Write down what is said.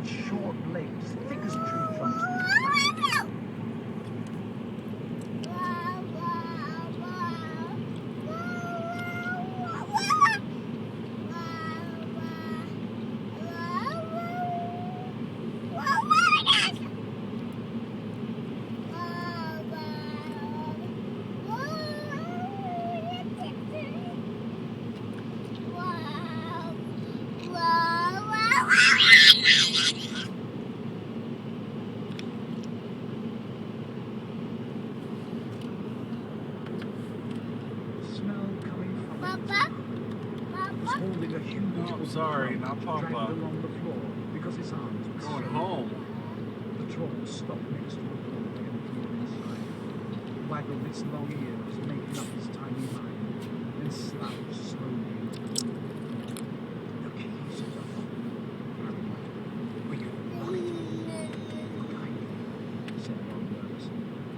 had short legs, thick as tree trunks. Holding a huge Oh, sorry, not Papa. dragged along the floor because his arms were Going swollen. home. The troll stopped next to the doorway and peered inside. Waggled its long ears, making up his tiny mind, then slouched slowly